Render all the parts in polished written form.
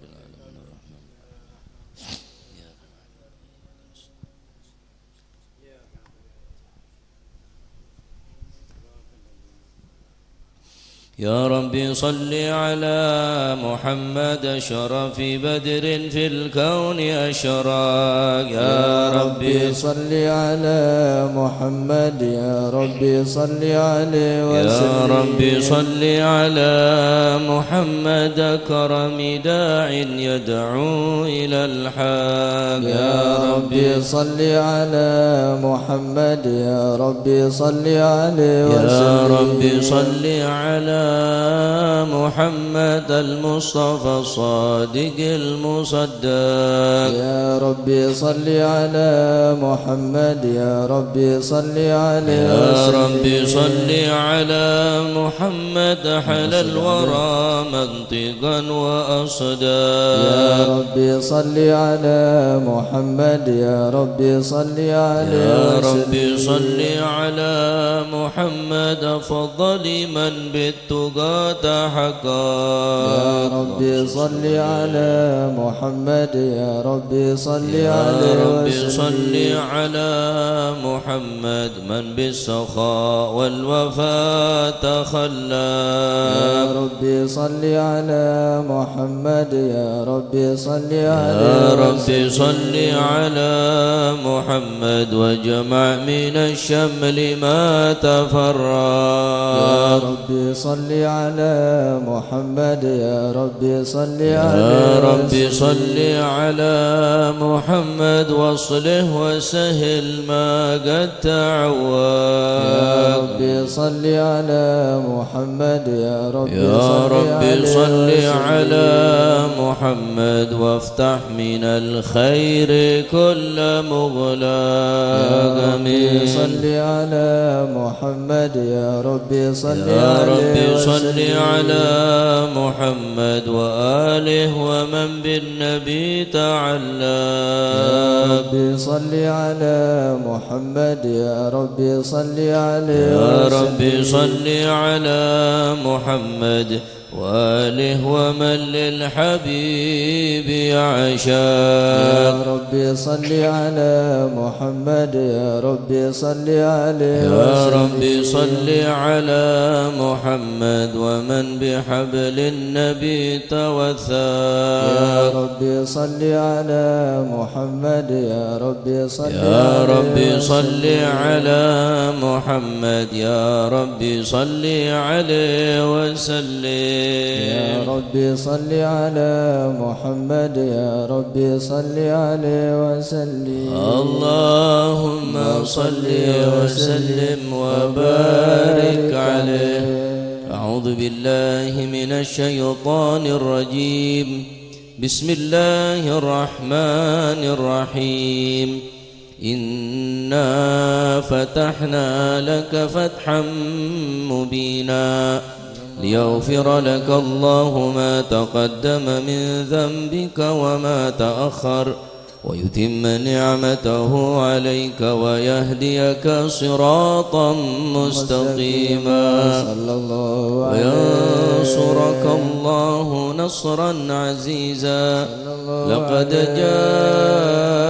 العالمين الرحمن يا ربي صل على محمد شرف بدر في الكون أشراق يا ربي صل على محمد يا ربي صل عليه وسلم يا ربي صل على محمد كرم داع يدعو إلى الحق يا ربي صل على محمد يا ربي صل عليه وسلم يا ربي صل على محمد المصطفى الصادق المصدق يا ربي صل على محمد يا ربي صل عليه يا وسلم ربي صل على محمد حل الورى منطقا وأصدا يا ربي صل على محمد يا ربي صل عليه يا وسلم ربي صل على محمد فضل من بالتقى حقا يا ربي صل على محمد يا ربي صل يا عليه ربي وسلم صل على محمد من بالسخاء والوفاء تخلى يا ربي صل على محمد يا ربي صل عليه يا وسلم ربي صل على محمد وجمع من الشمل ما تفرق يا ربي صل على محمد يا ربي صل عليه يا ربي وسلم صل على محمد واصله وسهل ما قد تعوى يا ربي صل على محمد يا ربي يا صل ربي عليه صل وسلم على محمد وافتح من الخير كل مغلاق يا ربي صل على محمد يا ربي صل يا عليه ربي صل وسلم على محمد وآله ومن بالنبي تعلق يا ربي صل على محمد يا ربي صل عليه يا وسلم ربي صل على محمد وآله ومن للحبيب يعشاق يا ربي صل على محمد يا ربي صل عليه يا وسلم ربي صل على محمد ومن بحبل النبي توثاق يا ربي صل على محمد يا ربي صل يا عليه ربي وسلم صل على محمد يا ربي صل عليه وسلم يا ربي صل على محمد يا ربي صل عليه وسلم اللهم صل وسلم وبارك عليه. أعوذ بالله من الشيطان الرجيم. بسم الله الرحمن الرحيم. إنا فتحنا لك فتحا مبينا ليغفر لك الله ما تقدم من ذنبك وما تأخر ويتم نعمته عليك ويهديك صراطا مستقيما صلى الله عليه وينصرك الله نصرا عزيزا. لقد جاءكم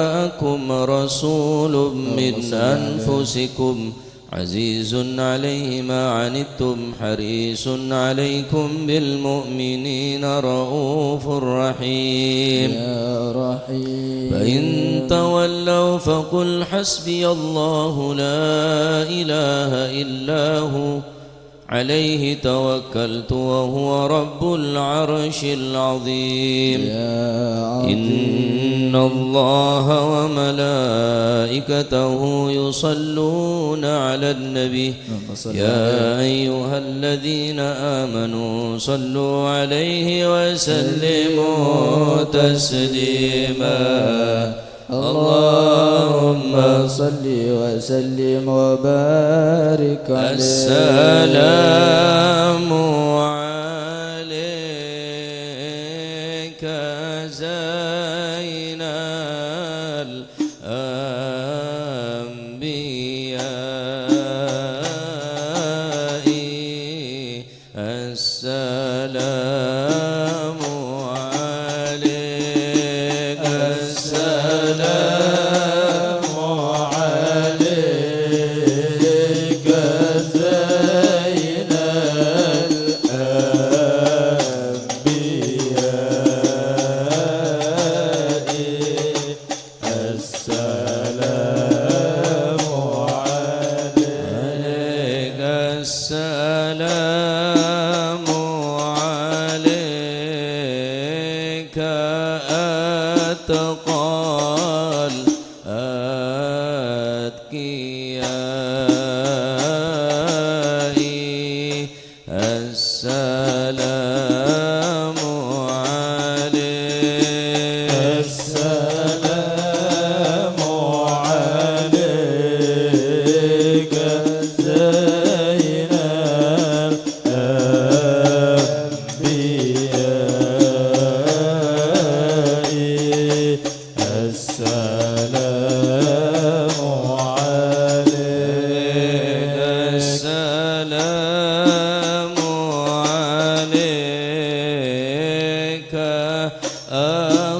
رسول من أنفسكم عزيز عليه ما عنتم حريص عليكم بالمؤمنين رؤوف رحيم. يا رحيم فإن تولوا فقل حسبي الله لا إله إلا هو عليه توكلت وهو رب العرش العظيم. إن الله وملائكته يصلون على النبي يا أيها الذين آمنوا صلوا عليه وسلموا تسليما. اللهم صل وسلم وبارك عليه. السلام عليك زين الأنبياء. السلام عليك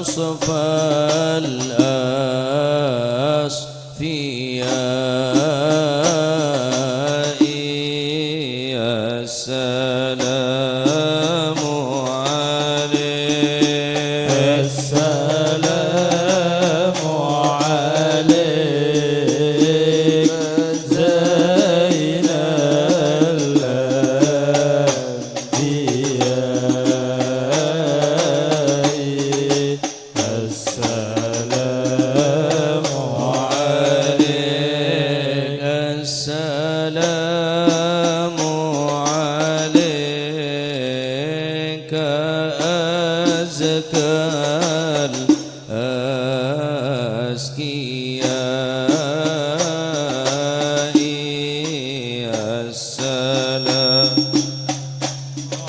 مصطفى الأصفياء السلام عليك السلام عليك زين الأنبياء السلام عليك السلام عليك أزكى الأزكياء السلام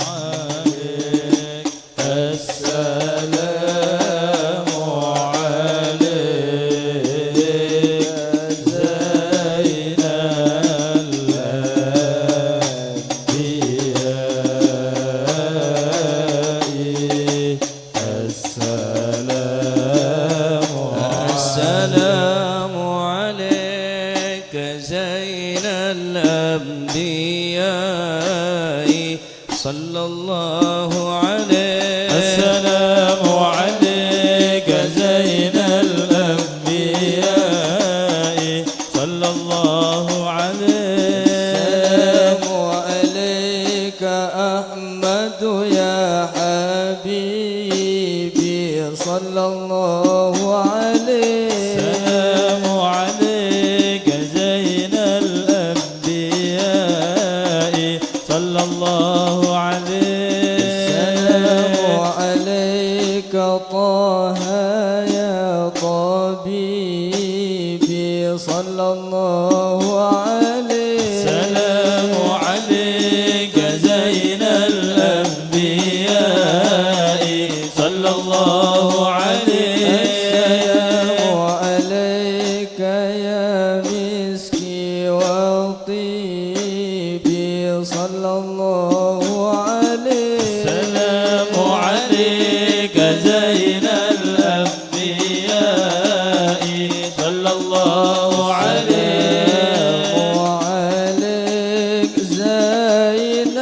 عليك السلام عليك زين الأنبياء السلام عليك زين الأنبياء صلى الله عليه السلام عليك زين الأنبياء صلى الله عليه السلام عليك أحمد يا حبيبي صلى الله عليه السلام عليك زين الأنبياء صلى الله عليه السلام عليك طه يا طبيبي صلى الله عليه السلام عليك زين الأنبياء صلى الله عليه السلام عليك يا مسكي وطيبي صلى الله عليه السلام عليك زين الأنبياء صلى الله عليه وعليك زين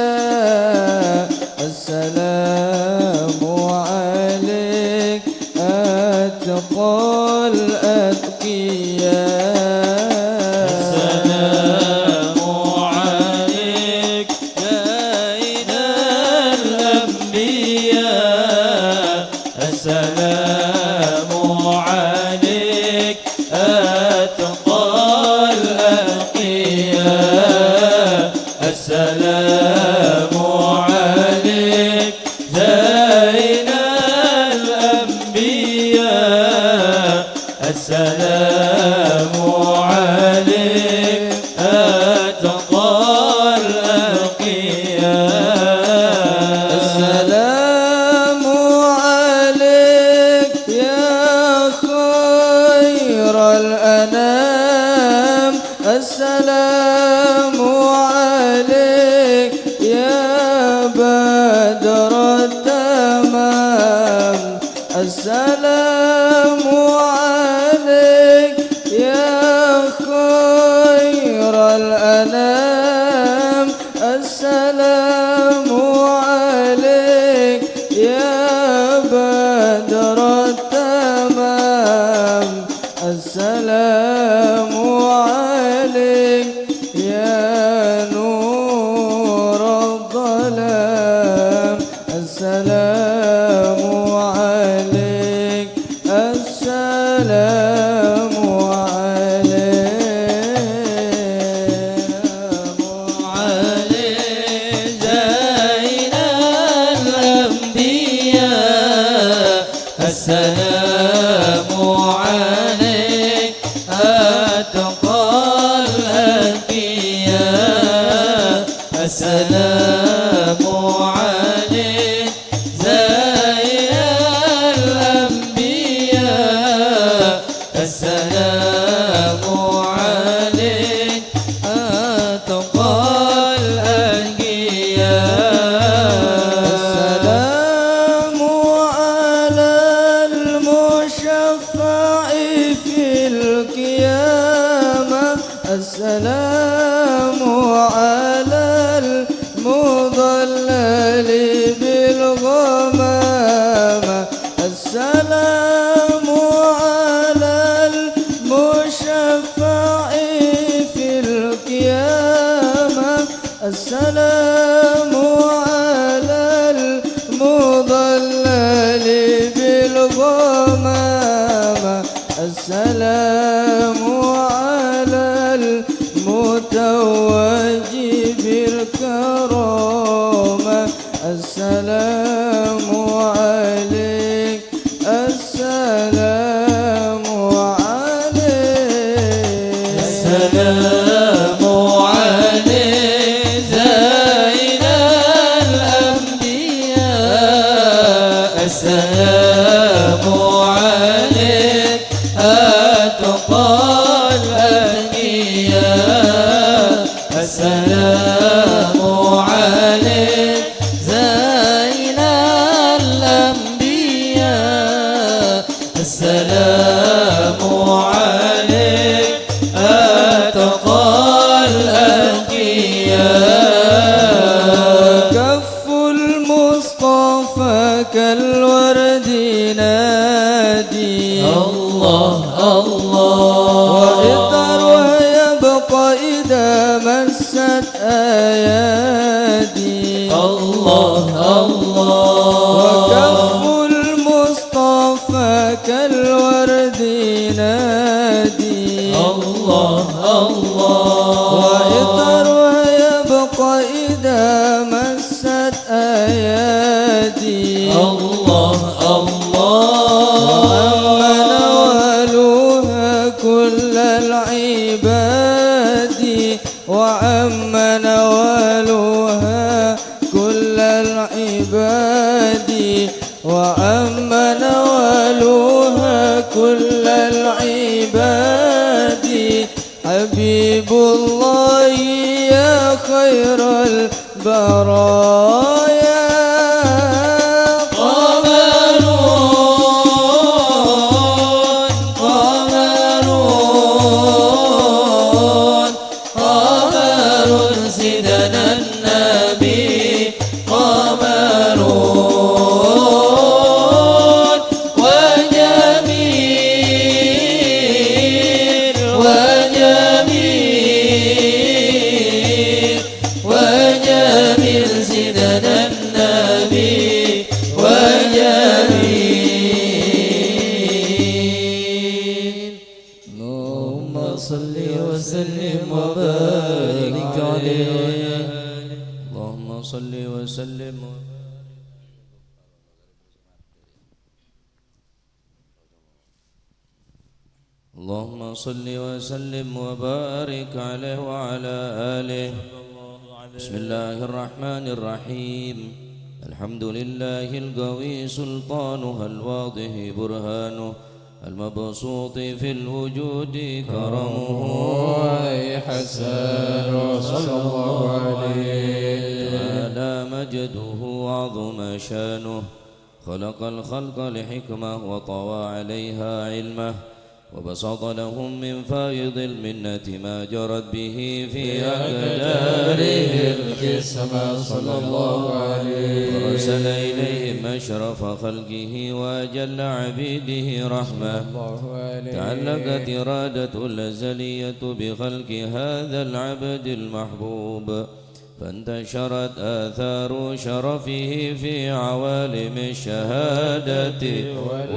الأنبياء السلام عليك أتقى الأتقياء السلام عليك زين الأنبياء السلام عليك أتقى الأتقياء السلام عليك زين الأنبياء السلام عليك أتقى الأتقياء السلام عليك يا خير الأنام السلام عليك يا بدر التمام السلام عليك يا خير الأنام السلام عليك يا بدر التمام السلام عليك يا نور الظلام السلام عليك السلام عليك زين الأنبياء السلام عليك أتقى الأنبياء السلام عليك زين الأنبياء السلام عليك أتقى الأنبياء السلام السلام عليك السلام عليك السلام عليك زين الأنبياء السلام عليك أتقى الأنبياء السلام عليك زين الأنبياء السلام عليك أتقى الأنبياء كف المصطفى كالورد نادي الله الله وإثرها يبقى إذا مست أيادي الله الله وكف المصطفى كالورد نادي الله الله وإثرها يبقى إذا مست أيادي الله الله وأما نوالها كل العباد وأما نوالها كل العباد وأما نوالها كل العباد حبيب الله يا خير البرايا قمر سيدنا النبي قمر وجميل وجميل وجميل سيدنا النبي وجميل اللهم صل وسلم وبارك عليه اللهم صل وسلم اللهم صل وسلم وبارك عليه وعلى آله بسم الله الرحمن الرحيم الحمد لله القوي سلطانه الواضح برهانه المبسوط في الوجود كرمه أي حسن صلى الله عليه تعالى مجده وعظم شانه خلق الخلق لحكمة وطوى عليها علمه وبسط لهم من فائض المنة ما جرت به في أقداره القسمة صلى الله عليه ورسل إليهم أشرف خلقه وأجل عبيده رحمة تعلقت إرادة الأزلية بخلق هذا العبد المحبوب فانتشرت آثار شرفه في عوالم الشهادة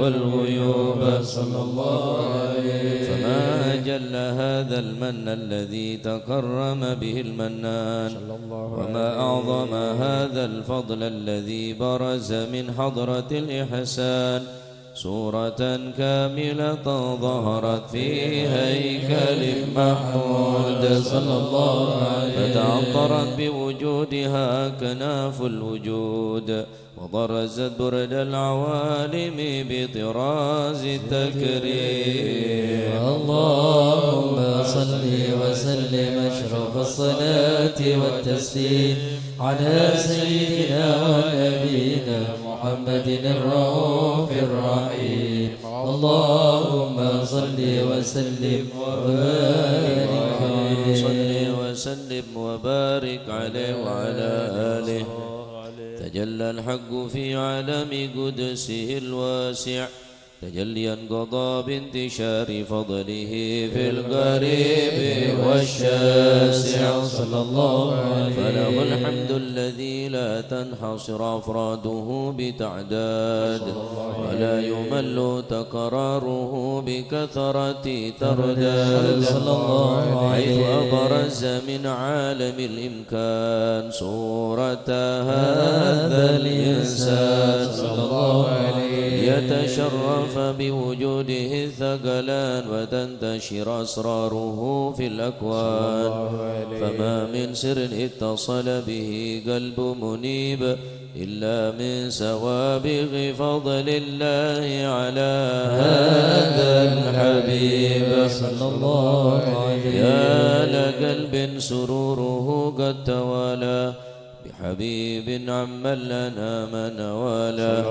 والغيوب صلى الله عليه فما أجل هذا المن الذي تكرم به المنان وما أعظم هذا الفضل الذي برز من حضرة الإحسان صورة كاملة ظهرت في هيكل محمود صلى الله عليه فتعطرت بوجودها كناف الوجود وبرزت برد العوالم بطراز التكريم اللهم صل وسلم أشرف الصلاة والتسليم على سيدنا ونبينا محمد الرؤوف الرحيم اللهم صل وسلم وبارك عليه صل وسلم وبارك عليه وعلى آله تجلى الحق في عالم قدسه الواسع تجليا قضى بانتشار فضله في القريب والشاسع صلى الله عليه فله الحمد الذي لا تنحصر أفراده بتعداد ولا يمل تكراره بكثرة ترداد صلى الله عليه حيث أبرز من عالم الإمكان صورة هذا الإنسان صلى الله عليه يتشرف بوجوده الثقلان وتنتشر أسراره في الأكوان فما من سر اتصل به قلب منيب إلا من سوابغ فضل الله على هذا الحبيب صلى الله عليه يا لقلب سروره قد توالى بحبيب عم لنا من والى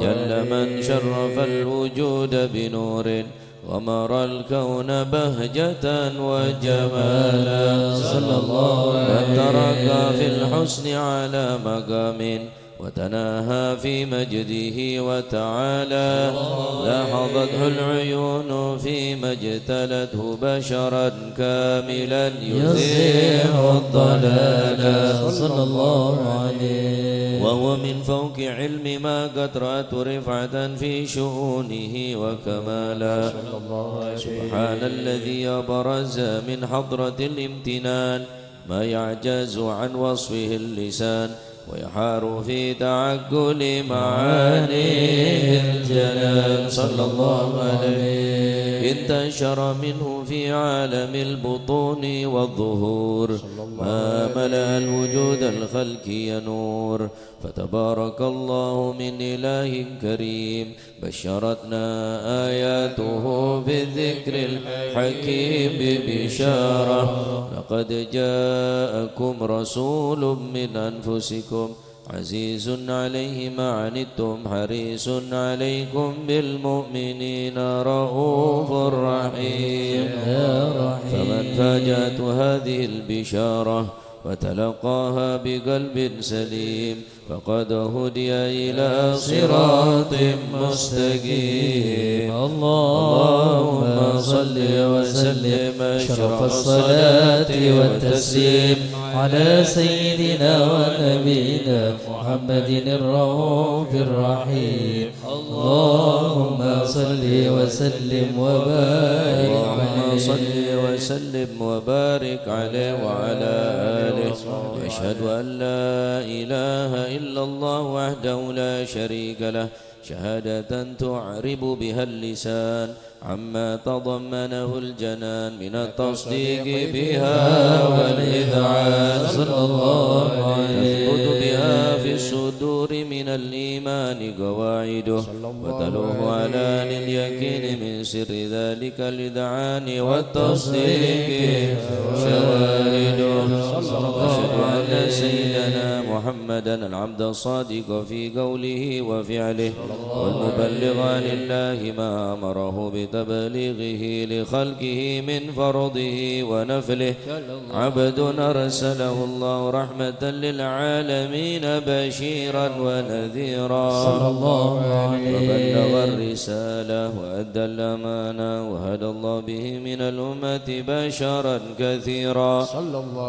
جل من شرف الوجود بنور ومر الكون بهجة وجمالا صلى الله عليه من ترك في الحسن على مقام وتناهى في مجده وتعالى لاحظته العيون فيما اجتلته بشرا كاملا يزيح الضلال صلى الله عليه وهو من فوق علم ما قد رأت رفعة في شؤونه وكمالا سبحان الذي أبرز من حضرة الامتنان ما يعجز عن وصفه اللسان ويحار في تعقل معاني الجلال صلى الله عليه انتشر منه في عالم البطون والظهور ما ملأ الوجود الخلقي نور فتبارك الله من إله كريم بشرتنا آياته بالذكر الحكيم ببشارة لقد جاءكم رسول من أنفسكم عزيز عليه ما عنتم حريص عليكم بالمؤمنين رؤوف رحيم فمن فاجأت هذه البشارة وتلقاها بقلب سليم فقد هدي إلى صراط مستقيم اللهم صل وسلم أشرف الصلاة والتسليم على سيدنا ونبينا محمد الرؤوف الرحيم اللهم صل وسلم وبارك اللهم صل وسلم وبارك عليه وعلى آله واشهد أن لا إله إلا الله وحده لا شريك له شهادة تعرب بها اللسان عما تضمنه الجنان من التصديق بها والإذعان صلى الله عليه تثبت بها في الصدور من الإيمان قواعده وتلوه على اليقين من سر ذلك الإذعان والتصديق شواهده أشهد أن سيدنا محمدا العبد الصادق في قوله وفعله والمبلغ عن الله ما أمره بتبليغه لخلقه من فرضه ونفله عبد أرسله الله رحمة للعالمين بشيرا ونذيرا صلى الله عليه وبلغ الرسالة وأدى الأمانة وهدى الله به من الأمة بشرا كثيرا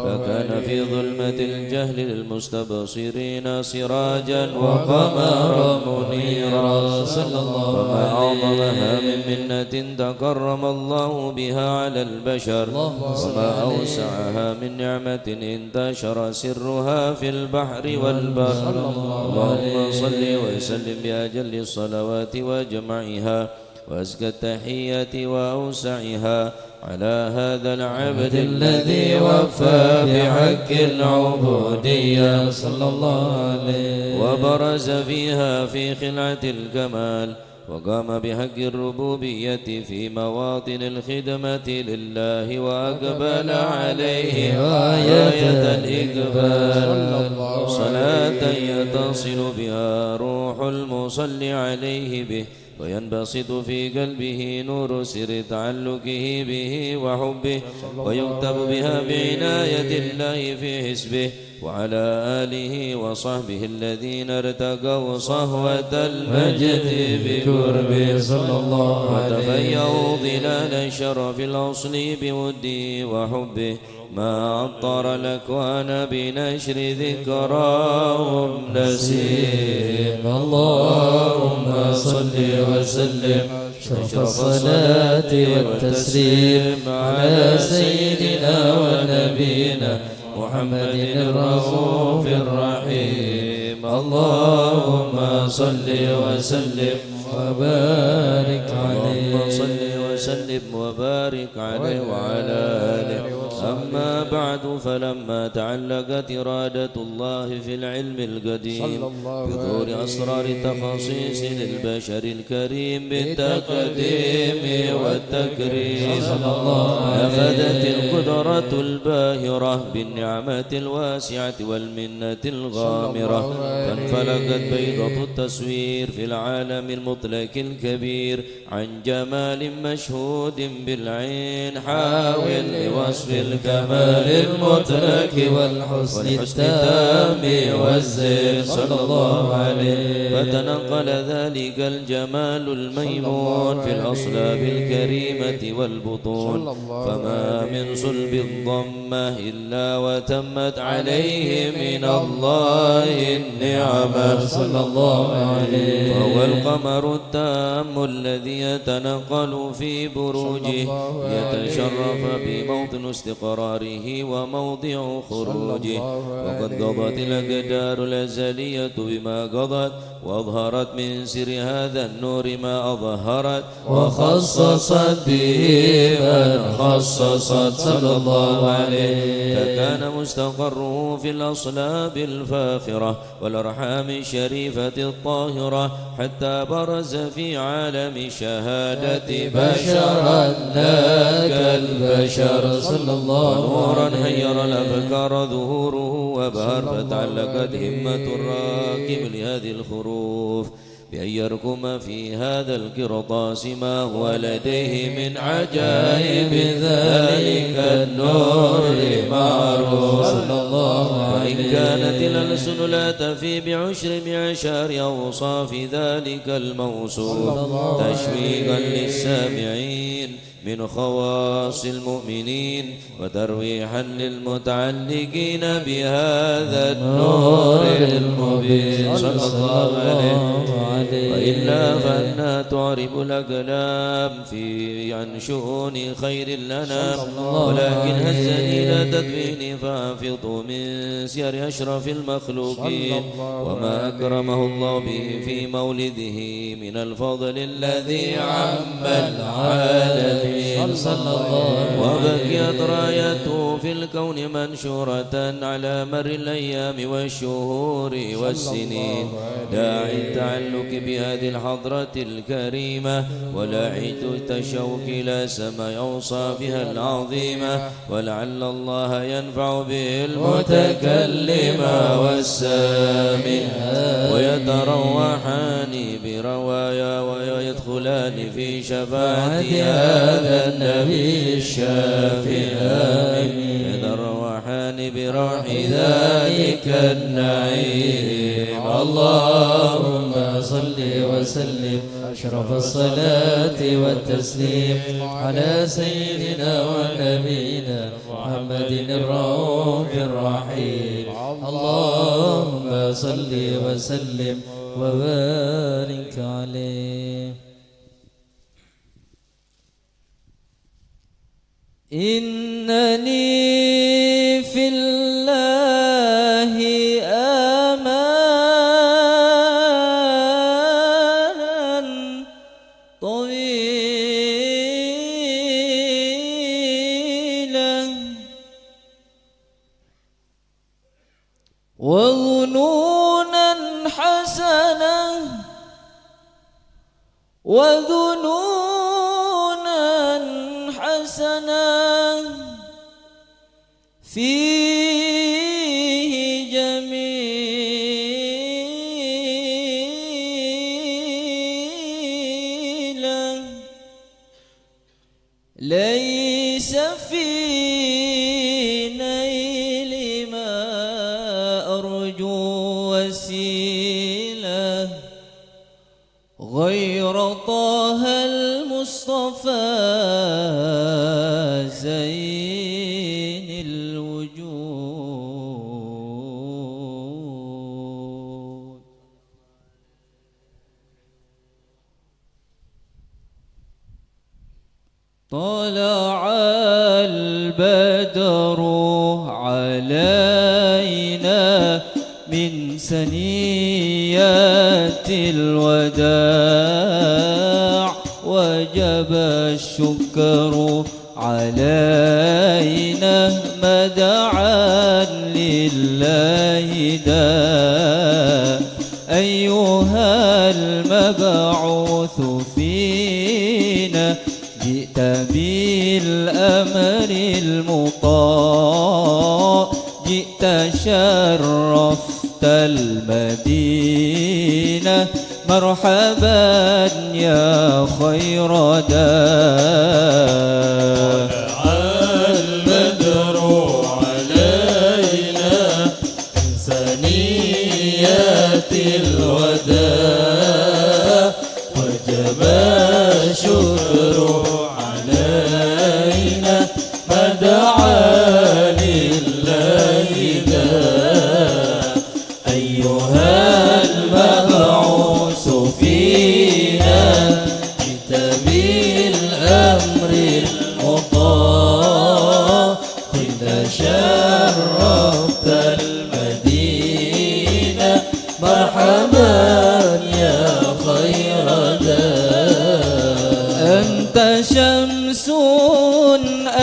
فكان في ظلمة الجهل للمستبصرين سراجا وقمرا منيرا صلى الله عليه وما أعظمها من منة تكرم الله بها على البشر وما أوسعها من نعمة انتشر سرها في البحر والبر اللهم صل وسلم بأجل الصلوات وجمعها وأزكى التحية وأوسعها على هذا العبد الذي وفى بحق العبودية صلى الله عليه وبرز فيها في خلعة الكمال وقام بحق الربوبية في مواطن الخدمة لله وأقبل عليه غاية الإقبال صلاة يتصل بها روح المصلي عليه به وينبسط في قلبه نور سر تعلقه به وحبه ويكتب بها بعناية الله في حسبه وعلى آله وصحبه الذين ارتقوا صهوة المجد بقربه صلى الله عليه وتفيأوا ظلال الشرف الأصل بوده وحبه ما عطر الأكوان بنشر ذكراهم نسيم اللهم صل وسلم أشرف الصلاة والتسليم على سيدنا ونبينا محمد الرؤوف الرحيم اللهم صل وسلم وبارك عليه اللهم صل وسلم وبارك عليه وعلى آله أما بعد فلما تعلقت إرادة الله في العلم القديم بظهور أسرار التخصيص للبشر الكريم بالتقديم والتكريم نفذت القدرة الباهرة بالنعمة الواسعة والمنة الغامرة فانفلقت بيضة التصوير في العالم المطلق الكبير عن جمال مشهود بالعين حاول لوصف الكمال المطلق والحسن التام والزين صلى الله عليه فتنقل ذلك الجمال الميمون في الأصلاب الكريمة والبطون فما من صلب الضمة إلا وتمت عليه من الله النعمة صلى الله عليه وهو القمر التام الذي يتنقل في بروجه يتشرف بموطن استقراره وموضع خروجه وقد قضت الأقدار الأزلية بما قضت وأظهرت من سر هذا النور ما أظهرت وخصصت به من خصصت صلى الله عليه فكان مستقره في الأصلاب الفاخرة والأرحام الشريفة الطاهرة حتى برز في عالم الشهادة بشرا لا كالبشر صلى الله عليه ونورا حير الأفكار ظهوره وبهر فتعلقت همة الراكب لهذه الخروف بأن يركم في هذا القرطاس ما هو لديه من عجائب ذلك النور معروف صلى الله عليه وإن كانت الألسن لا تفي بعشر معشار أوصاف ذلك الموصوف تشويقا للسامعين من خواص المؤمنين وترويحا للمتعلقين بهذا النور المبين صلى الله عليه وإلا فأنها تعرب الأقلام في عن شؤون خير الأنام ولكن هزني إلى تدوين فأفض من سير أشرف المخلوقين وما أكرمه الله به في مولده من الفضل الذي عم العالمين صلى الله عليه وبقيت رايته في الكون منشورة على مر الأيام والشهور والسنين داعي التعلق بهذه الحضرة الكريمة ولاعد التشوق إلى سماء أوصافها العظيمة ولعل الله ينفع به المتكلم والسامع ويتروحان بروايا ويدخلان في شفاعة هذا النبي الشافع آمين يتروحان بروح ذلك النعيم اللهم صل وسلم أشرف الصلاة والتسليم على سيدنا ونبينا محمد الرؤوف الرحيم اللهم صل وسلم وبارك عليه إنني في الله آمالا طويلا وظنونا حسنة فيه جميل ليس في نيل ما أرجو وسيلة غير طه المصطفى زين الوجود. طلع البدر علينا من ثنيات الوداع وجب الشكر علينا مدعا لله دا أيها المبعوث فينا جئت بالأمر المطاع جئت شرفت المدينة مرحبا يا خير داع. البدر علينا من ثنيات الوداع وجب الشكر علينا مدعا لله دا أيها المبعوث فينا جئت بالأمر المطاع كنت شرفت المدينة مرحبا يا خير داع. أنت شمس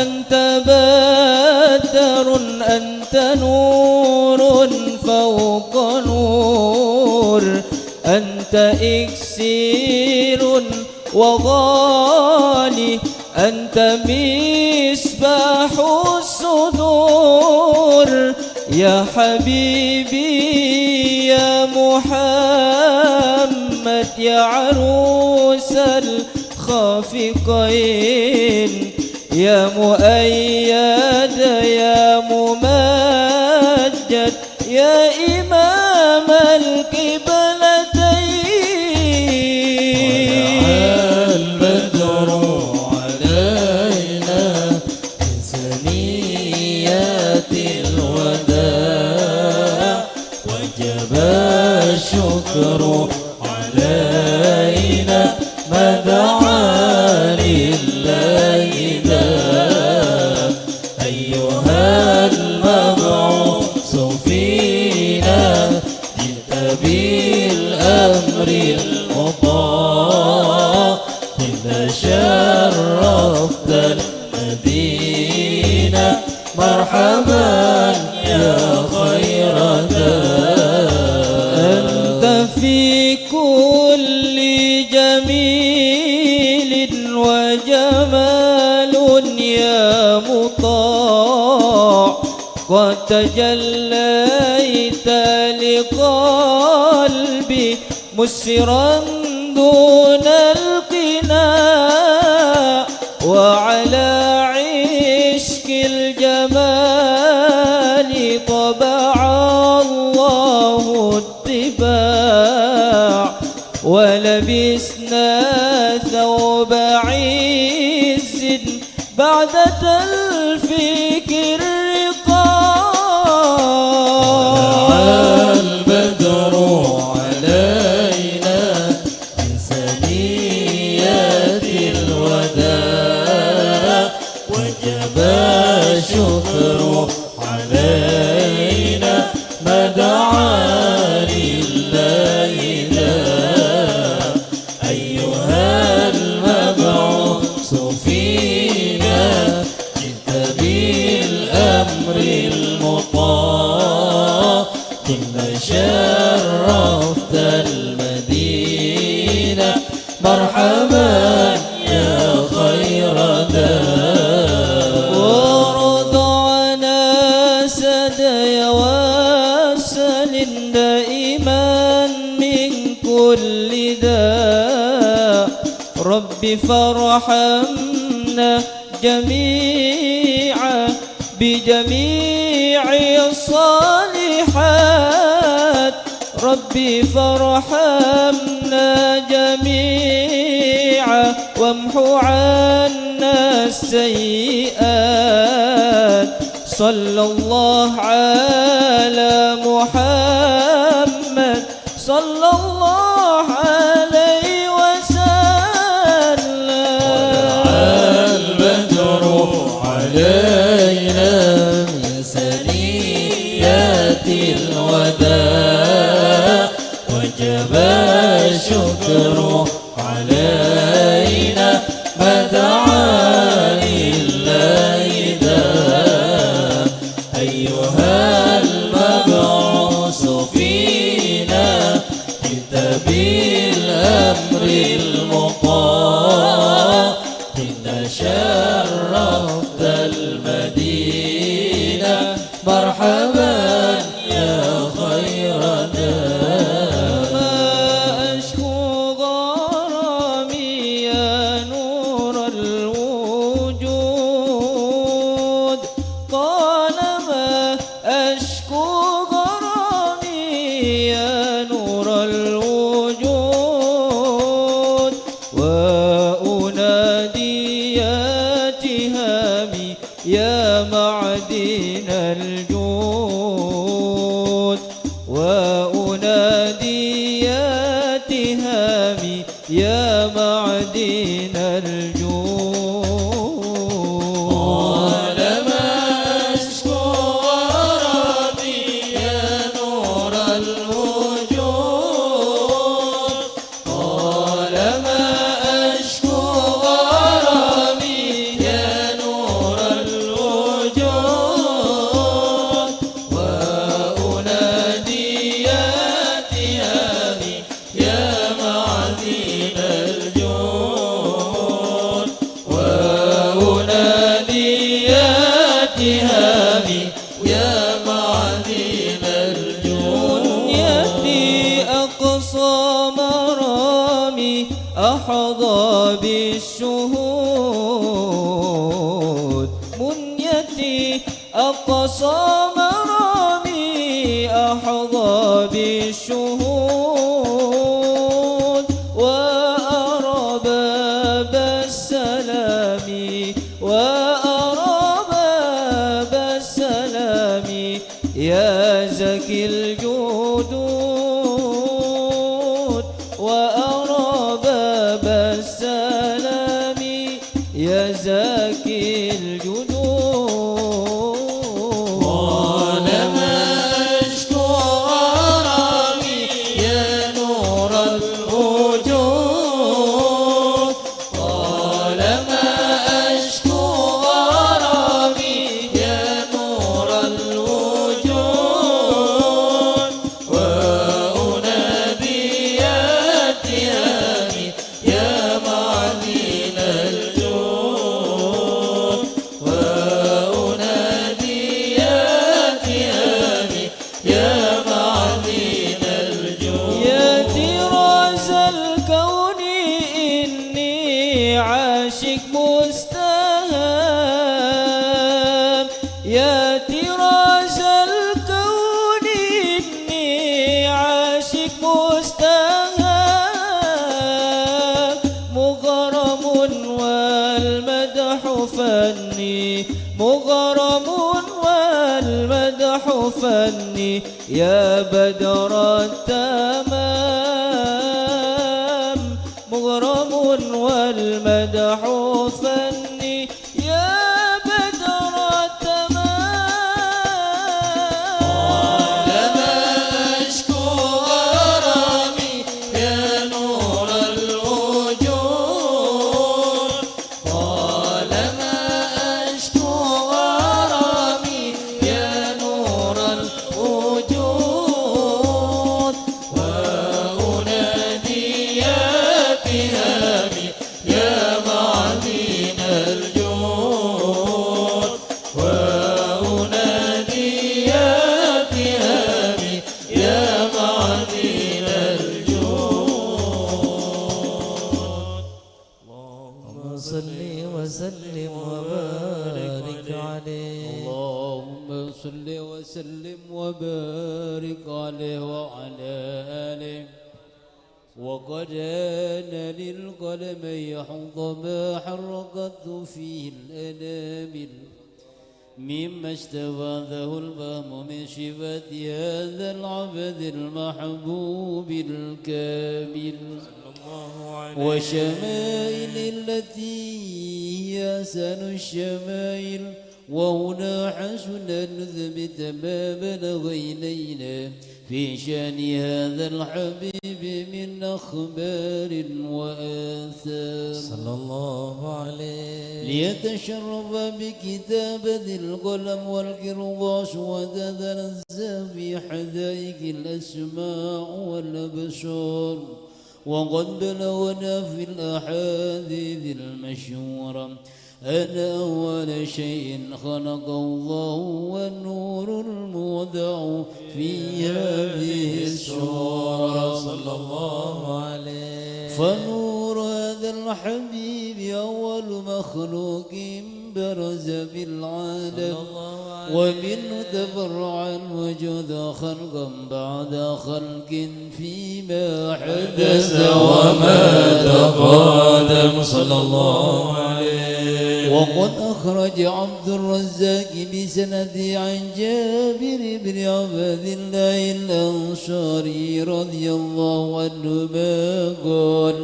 أنت بدر أنت نور فوق نور أنت إكسير وغالي أنت مصباح الصدور يا حبيبي يا محمد يا عروس الخافقين يا مؤيد يا ممجد يا إمام القبلتين. البدر علينا من ثنيات الوداع وجب الشكر علينا مدعا لله دا أيها المبعوث فينا جئت بالأمر المطاع كنت شرفت المدينة مرحبا يا خير داع. أنت في كل جميل وجمال يا مطاع قد تجليت لقلبي مسرا دون القناع وعلى عشق الجمال طبع الله الطباع ولبسنا ثوب عز بعد تلفيك الرقاع. البدر علينا من ثنيات الوداع وجب الشكر علينا مدعا لله دا أيها المبعوث فينا جئت بالأمر المطاع كنت شرفت المدينة مرحبا يا خير داع. ورد عنا سدي واسل دائما من كل داء رب فارحمنا جميعا بجميع الصالحات ربي فارحمنا جميعا وامحو عنا السيئات صلى الله على محمد صلى الله عليه وسلم البدر علينا من سنيات الوداع وجب الشكر علينا ما دعا لله داع أيها المبعوث فينا جئت بالأمر المطاع إن شرفت المدينة مرحبا يا خير داع ما أشكو غرامي يا نور الوجود طالما أشكو غرامي يا نور الوجود وأنادي يا تهامي يا معدن الجود وأنادي يا تهامي يا معدن الجود طالما أشكو غرامي يا نور الوجود طالما أشكو غرامي يا نور الوجود وأنادي يا تهامي يا معدن الجود وأنادي يا تهامي يا معدن الجود منيتي أقصى مرامي أحظى بالشهود منيتي أقصى مرامي أحظى بالشهود وأرى باب السلام وأرى باب السلام يا زكي الجدود وأرى باب السلام يا زكي الجدود طالما أشكو غرامي يا نور الوجود طالما أشكو غرامي يا نور الوجود وأنادي يا تهامي يا معدن الجود وأنادي يا تهامي يا معدن الجود يا طراز الكون إني عاشق مستهام يا طراز الكون إني عاشق مستهام مغرم والمدح فني مغرم والمدح فني يا بدر التمام مغرم والمدح فني يا بدر التمام طالما أشكو غرامي يا نور الوجود طالما أشكو غرامي يا نور الوجود وأنادي يا تهامي يا معدن وسلم وبارك عليه وعلى آله وقد آن للقلم يحوض ما حركته فيه الأنامل مما استفاده الفهم من صفات هذا العبد المحبوب الكامل وشمائل التي هي أحسن الشمائل وهنا حسن نثبت ما بلغ إلينا في شأن هذا الحبيب من أخبار وآثار صلى الله عليه ليتشرف بكتابة القلم والقرطاس وتتنزه في حدائق الأسماع والأبصار وقد بلغنا في الأحاديث المشهورة أن أول شيء خلق الله والنور المودع في هذه السورة صلى الله عليه فنور هذا الحبيب أول مخلوق برز في العالم ومنه تفرع الوجود خلقا بعد خلق فيما حدث وما تقدم صلى الله عليه وقد أخرج عبد الرزاق بسنده عن جابر بن عبد الله الأنصاري رضي الله عنه ما قال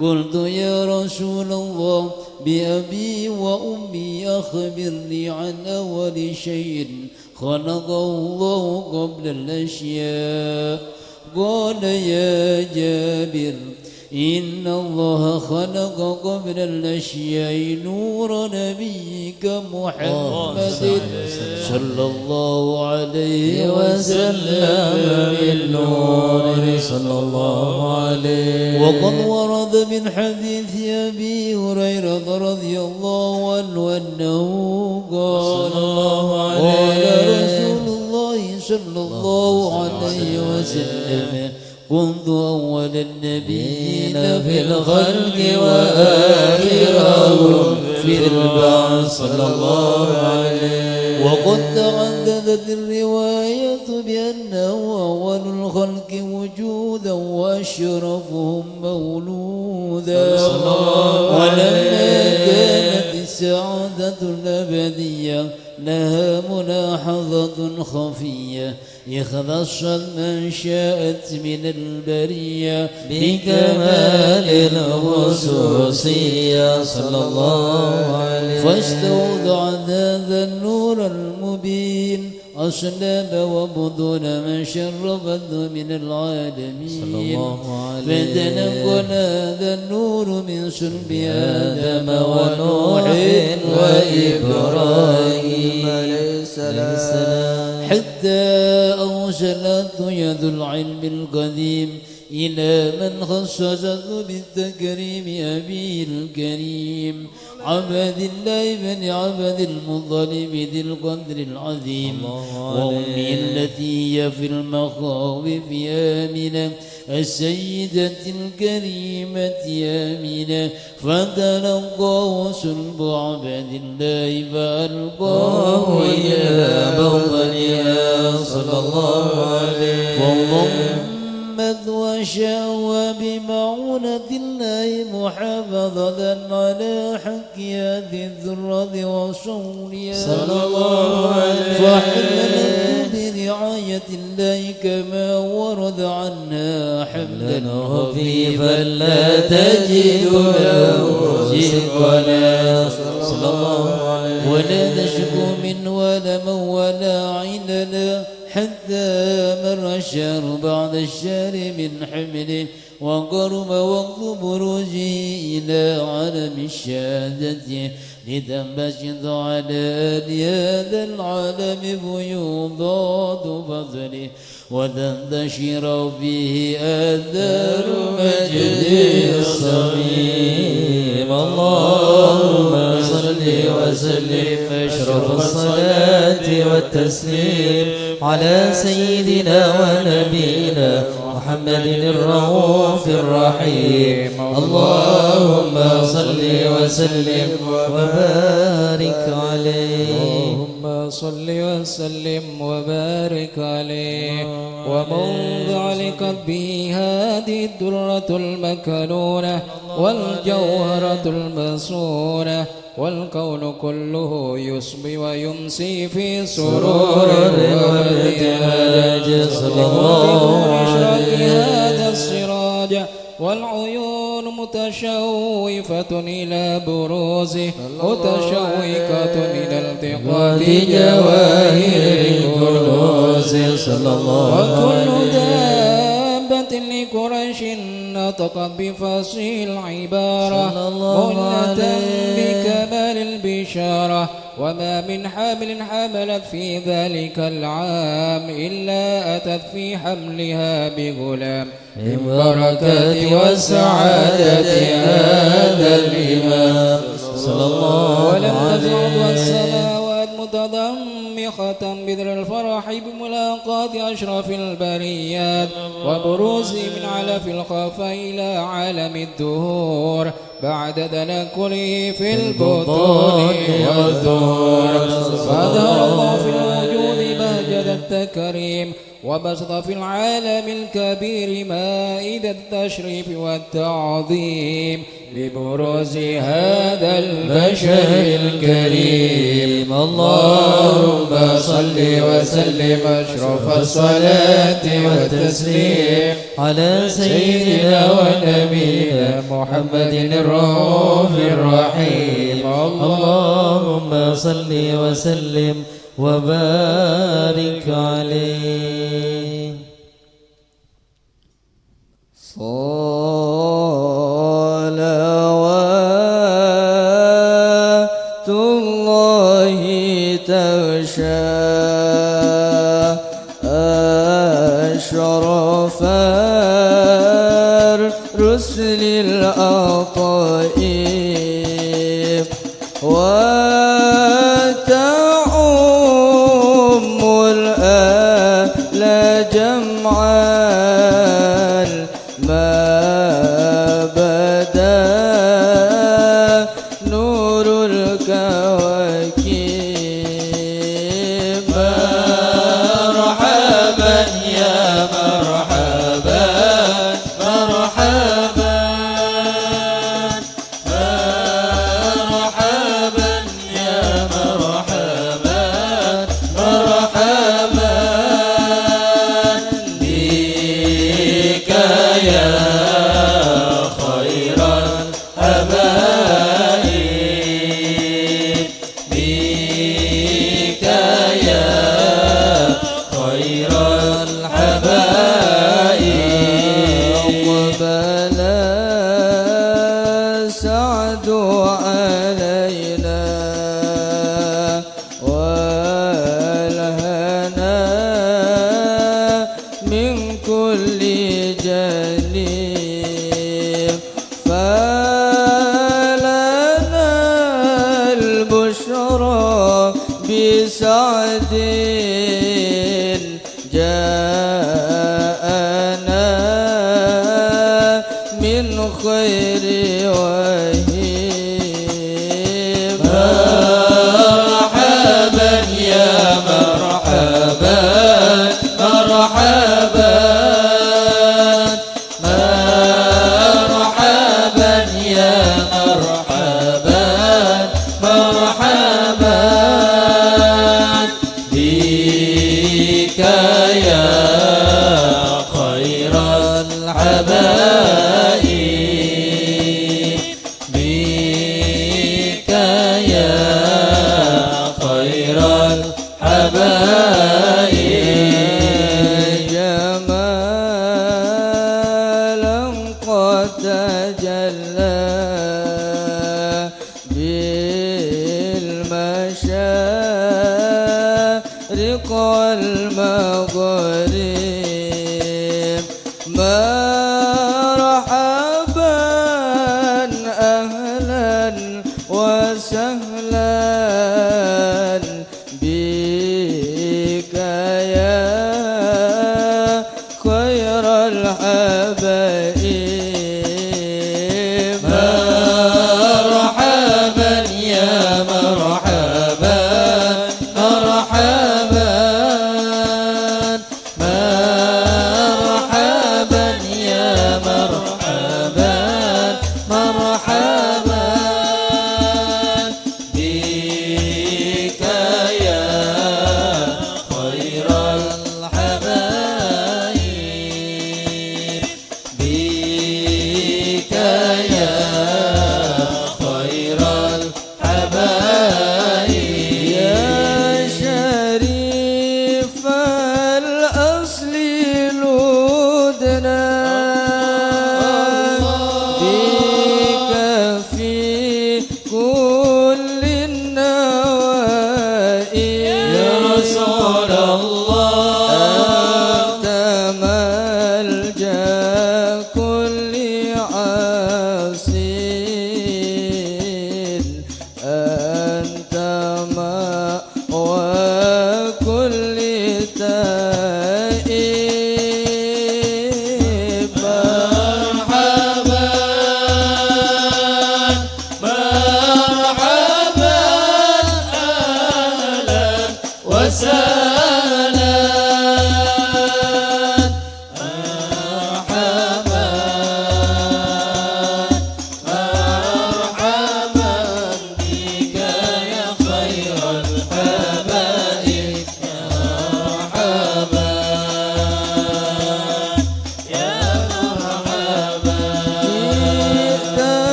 قلت يا رسول الله بأبي وأمي أخبرني عن أول شيء خلقه الله قبل الأشياء قال يا جابر إن الله خلق قبل الأشياء نور نبيك محمد صلى الله عليه وسلم بالنور صلى الله عليه وقد ورد من حديث أبي هريرة رضي الله عنه أنه قال قال رسول الله صلى الله عليه وسلم كنت أول النبيين في الخلق وآخرهم في البعث صلى الله عليه وقد تعددت الرواية بأنه أول الخلق وجودا وأشرفهم مولودا ولما كانت السعادة الأبدية لها ملاحظة خفية اختصت من شاءت من البرية بكمال الخصوصية صلى الله عليه فاستوضع هذا النور المبين أصلاب وبطون من شرفته من العالمين فتنقل هذا النور من صلب آدم ونوح وإبراهيم عليه السلام حتى أوصلته يد العلم القديم إلى من خصصته بالتكريم أبيه الكريم عبد الله بن عبد المطلب ذي القدر العظيم وأمي التي هي في المخاوف آمنة السيدة الكريمة آمنة فتلقاه صلب عبد الله فألقاه إلى بطنها صلى الله عليه وضمت وشاوى بمعونة الله محافظة على حق هذه الذرة وصولها صلى الله عليه فحمله برعاية الله كما ورد عنها حملا خفيفا لا تجد له ثقلا صلى الله عليه ولا تشكو من ولم ولا عيننا حتى مر الشهر بعد الشهر من حمله وقرب وقت بروزه إلى عالم الشهادة لتنبسط على هذا العالم فيوضات فضله وتنتشر فيه آثار مجده الصميم اللهم صل وسلم أشرف الصلاة والتسليم على سيدنا ونبينا محمد الرؤوف الرحيم اللهم صل وسلم وبارك عليه اللهم صل وسلم وبارك عليه ومنذ علقت به هذه الدرة المكنونة والجوهرة المسونة والكون كله يصبي ويمسي في سرور وابتهاج صلى الله عليه هذا السراج والعيون متشوفة إلى بروزه متشوقة إلى التقاط جواهر الكنوز صلى الله عليه وكل دابة لقريش نطقت بفصيح العبارة ملة بكمال البشارة وما من حامل حملت في ذلك العام إلا أتت في حملها بغلام من بركة وسعادة هذا الإمام صلى الله عليه وسلم ولم تزعد السماوات متضمخة بذر الفرح بملاقاة أشرف البريات وبروزه من علف الخفا إلى عالم الدهور بعد تنكله في البطون والظهور فأظهر الله في الوجود بهجة التكريم وبسط في العالم الكبير مائدة التشريف والتعظيم ببروز هذا البشر الكريم اللهم صل وسلم أشرف الصلاة والتسليم على سيدنا ونبينا محمد الرؤوف الرحيم اللهم صل وسلم وبارك عليه صلوات الله تغشى أشرف الرسل الأطيب وتعم الآل جمعا ما بدا نور الكواكب مرحبا يا مرحبا مرحبا مرحبا يا مرحبا مرحبا بك يا خير الحبايب بك يا خير الحبايب قبل سعد علينا والهنا من كل جانب فلنا البشرى بسعد جاءنا من خير وهيب مرحبا يا مرحبا مرحبا مرحبا يا مرحبا مرحبا بك يا خير الحبايب بك يا خير الحبايب جمالا قد تجلى بالمشارق والمغرب مرحبا أهلا وسهلا بك يا خير الحبايب مرحبا يا مرحبا مرحبا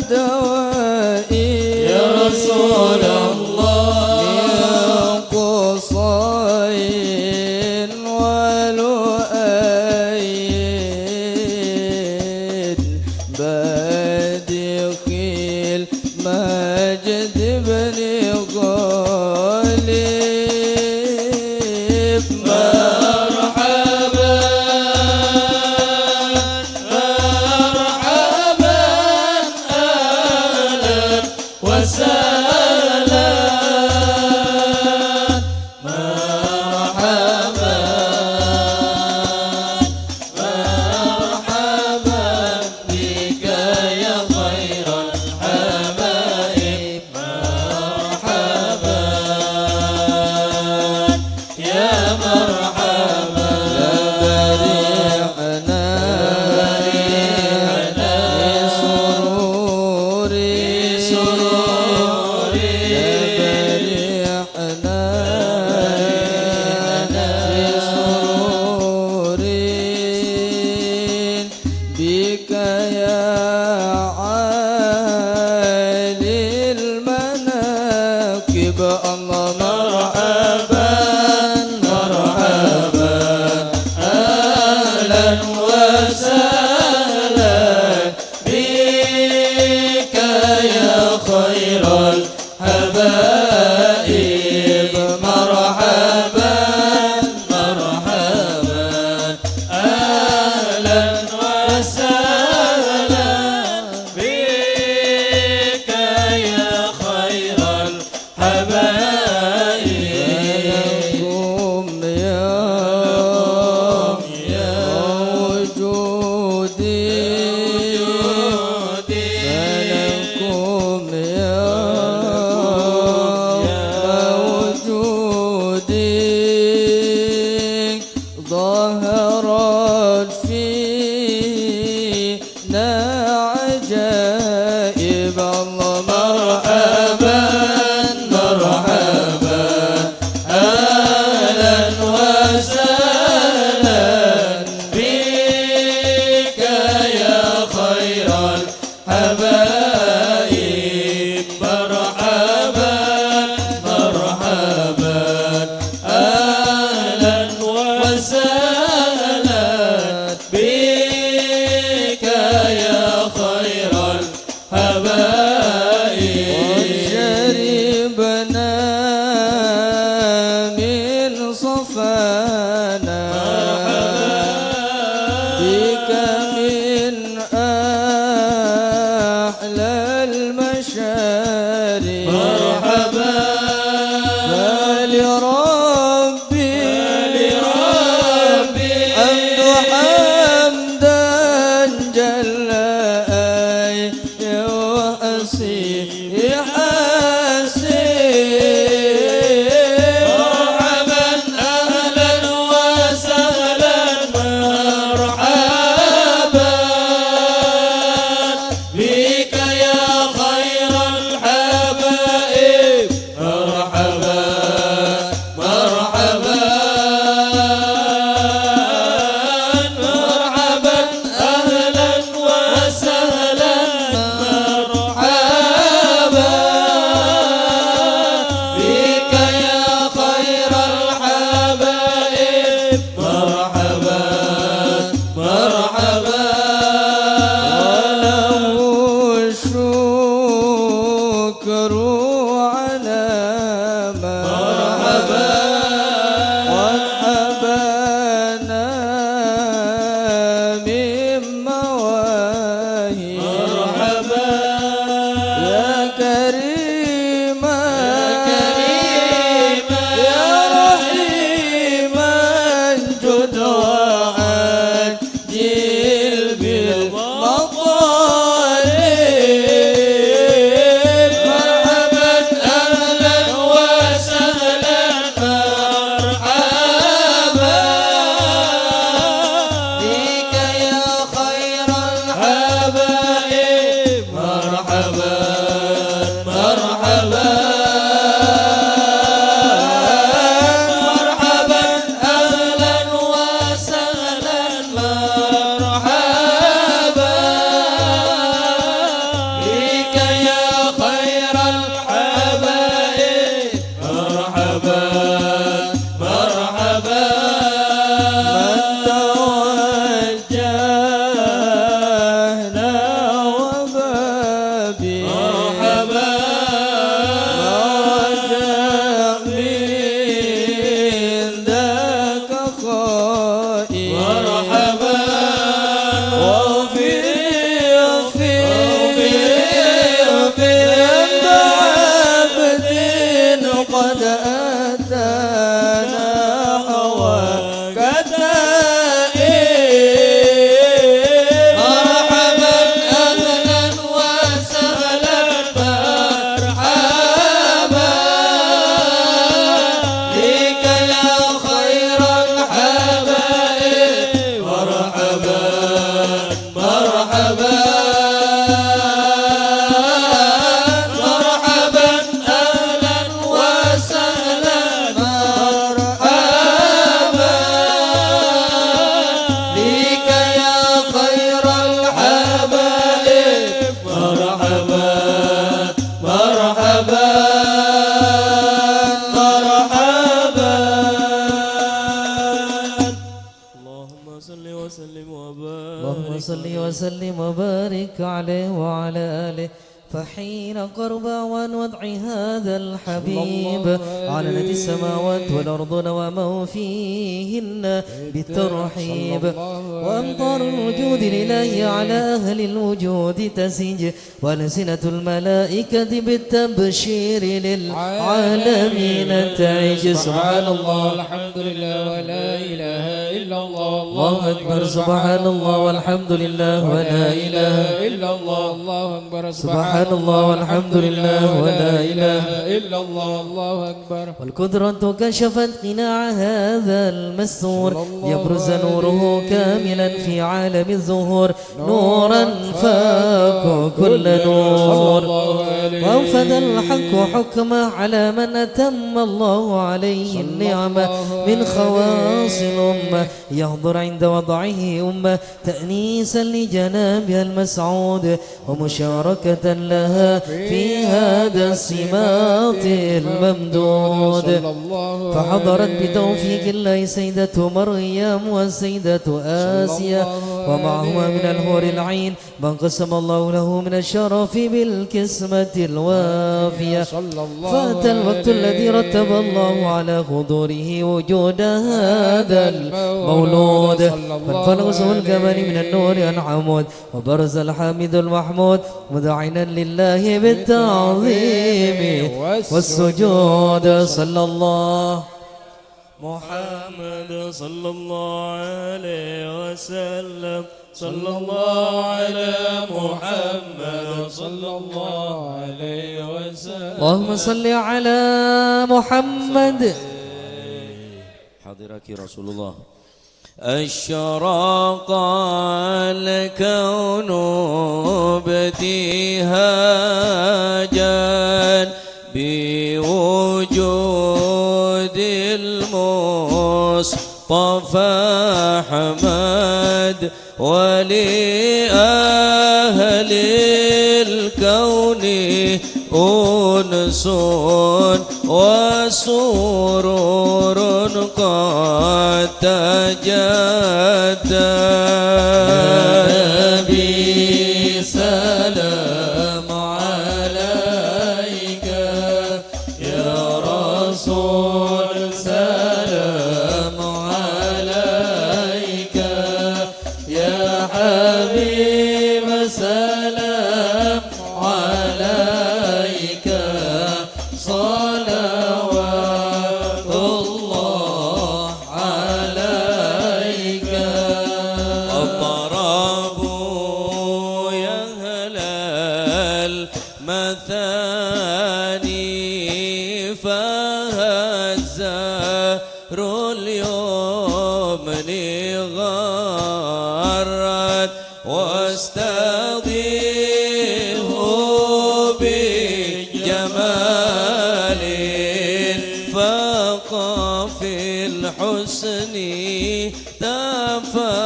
الدواء يا رسول الله من قصي ولؤي بدخل مجد بن غالب مرحبا مرحبا أهلا وسهلا مرحبا مرحبا بك يا خير الحبائب مرحبا يا مرحبا بريحنا لسروري بريحنا لسروري بك يا عالي المناكب الله مرحبا مرحبا أهلا وسهلا بك يا خير الحبائب مرحبا مرحبا أهلا وسهلا بك يا خير الحبائب لكم يا وجودي فلكم يا وجودي ظهرت فينا عجائب الله مرحبا مرحبا أهلا وسهلا بك يا خير الحبائب مرحبا مرحبا أهلا وسهلا بك يا خير الحبائب شربنا من صفانا بك من أحلى المشارب مرحبا فلربي حمد حمدا جل وحسيب مرحبا أهلا وسهلا مرحبا بك يا خير الحبائب مرحبا مرحبا مرحبا أهلا وسهلا مرحبا بك يا خير الحبائب مرحبا مرحبا وله الشكر على ما مرحبا قد حبانا من مواهب مرحبا يا كريما يا رحيما جد وعجل بالمطالب مرحبا مرحبا وسلم وبارك عليه وعلى آله فحين قرب عن وضع هذا الحبيب علنت السماوات والأرض وما فيهن بالترحيب وأمطار الوجود لله على أهل الوجود تسيج وألسنة الملائكة بالتبشير للعالمين تعيش. سبحان الله الحمد لله ولا إله إلا الله الله أكبر. سبحان الله والحمد لله ولا إله إلا الله الله أكبر. سبحان الله والحمد لله ولا إله إلا الله الله أكبر. والقدرة كشفت قناع هذا المستور يبرز نوره كاملا في عالم الظهور نورا فاق كل نور وأوفد الحق حكمه على من أتم الله عليه النعمة من خواص الأمة يحضر عند وضعه أمة تأنيسا لجنابها المسعود ومشاركة لها في هذا السماط الممدود فحضرت بتوفيق الله سيدة مريم وسيدة آسيا ومعهما من الحور العين من قسم الله له من الشرف بالكسمة الوافية فأتى الوقت الذي رتب الله على حضوره وجود هذا المولود فانفلق سوى القمر من النور العمود وبرز الحامد المحمود مذعنا لله بالتعظيم والسجود. صلى الله محمد صلى الله عليه وسلم صلى الله على محمد صلى الله عليه وسلم. اللهم صل على محمد. حضرك رسول الله. أشرق الكون ابتهاجا بوجود المصطفى حمد ولأهل الكون أنس وسرور قد تجدد. نبي سلام عليك يا رسول سلام عليك يا حبيب سلام عليك صلوات الله عليك. اضطربوا يا أهل المثاني فهزار اليوم غرت واستضيه بجمال فاق في الحسن تفرد.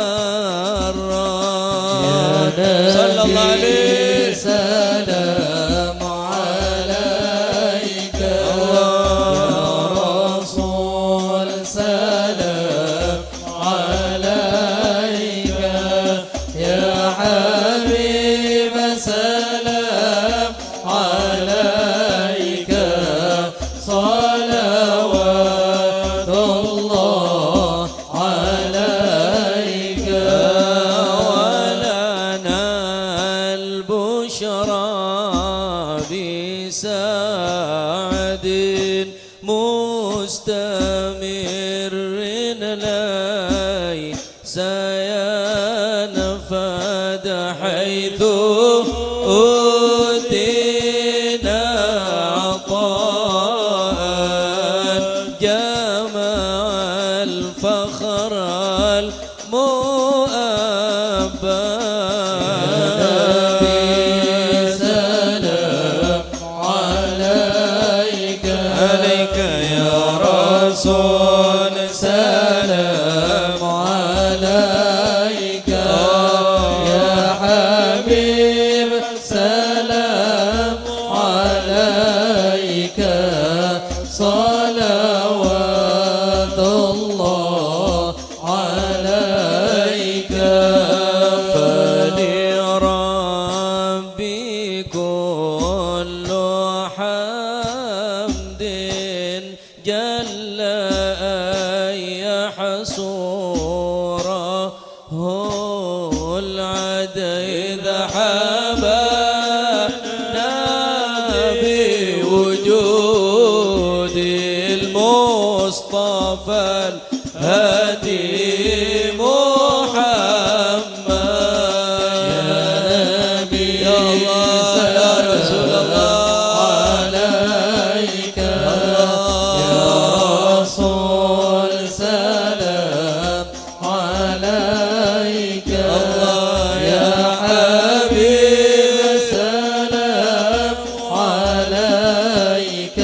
صلى الله عليه سلام عليك يا رسول سلام عليك يا حبيب سلام بسعد مستمر ليس ينفد حيث أوتينا عطاء جمع الفخر المؤبد. رسول سلام عليك يا حبيب سلام عليك صلوات الله عليك فلربي كل حمد جل حصوره العد إذا حبانا بوجود المصطفى الهادي محمد. يا نبي يا الله يا رسول الله عليك يا رسول سلام عليك يا حبيب سلام عليك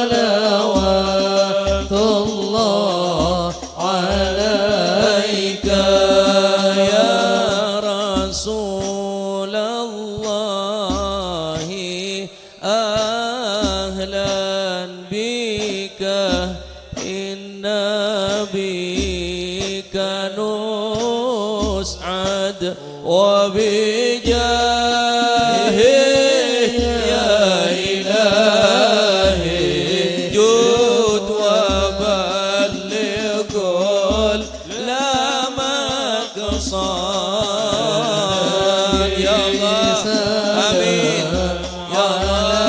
صلوات الله عليك يا رسول الله أهلا بك إن بك نسعد وبجاهه يا إلهي جود وبلغ كل مقصد. يا الله آمين يا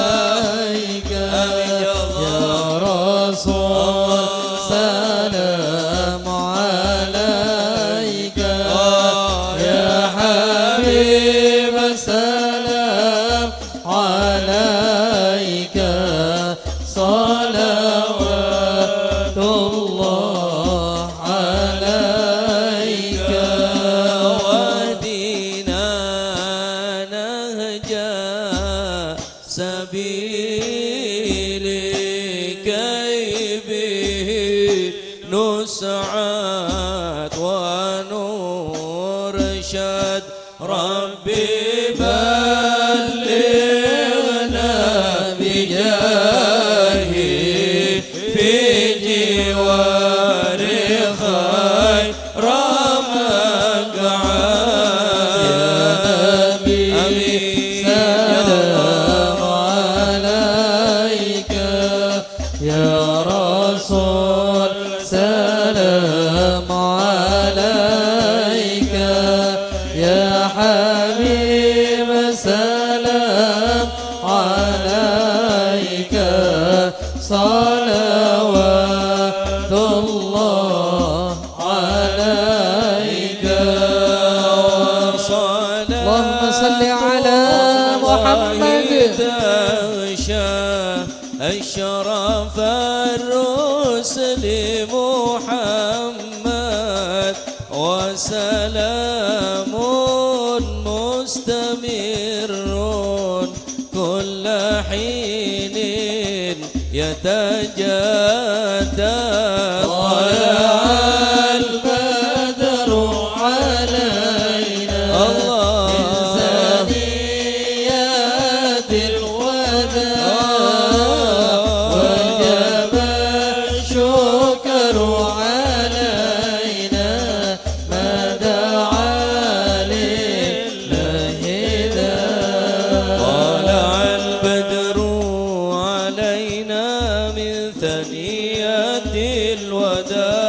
عليك يا رسول سلام عليك يا حبيب سلام عليك صلوات الله عليك ودينا نهجا سبيلك به نسعد ونرشد ربي بلغنا بجاهه في جوار خير مقعد. يا نبي سلام عليك يا رسول سلام عليك يا حبيب سلام عليك صلوات الله عليك اللهم صل على محمد أشرف الرسل محمد وسلام مستمر كل حين يتجدد. طلع البدر علينا الله من ثنيات الوداع وجب الشكر علينا ما دعا لله ذا. طلع البدر علينا من ثنيات الوداع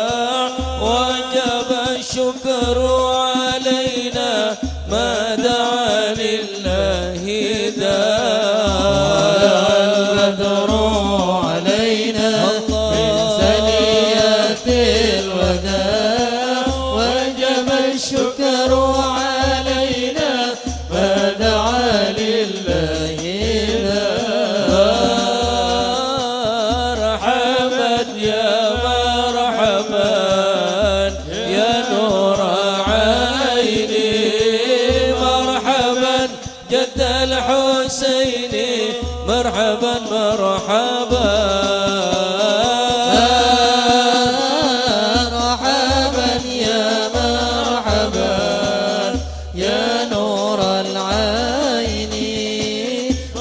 الحسين مرحبا مرحبا مرحبا يا مرحبا يا نور العين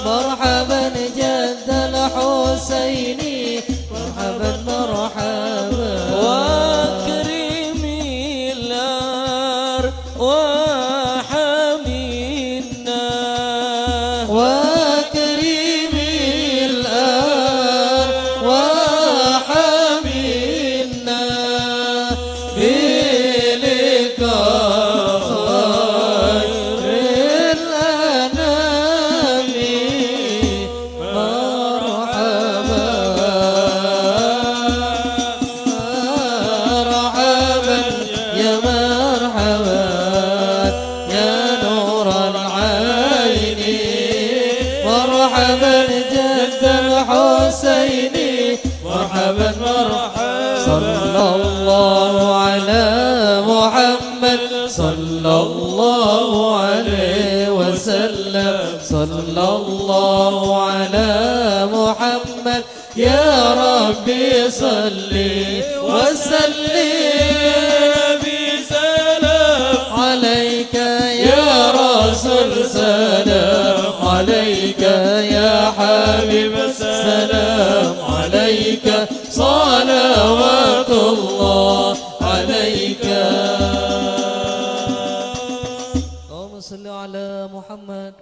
مرحبا جد الحسين مرحبا مرحبا واكرمي الأرواح منا واكرمي الأرواح منا بلقاء خير الأنام مرحبا مرحبا يا مرحبا يا نور العين مرحبا جد الحسين مرحبا مرحبا صلى الله على محمد صلى الله عليه وسلم صلى الله على محمد يا ربي صل وسلم بسلام عليك يا رسول سلام عليك يا حبيب سلام عليك صلوات الله عليك اللهم صل على محمد.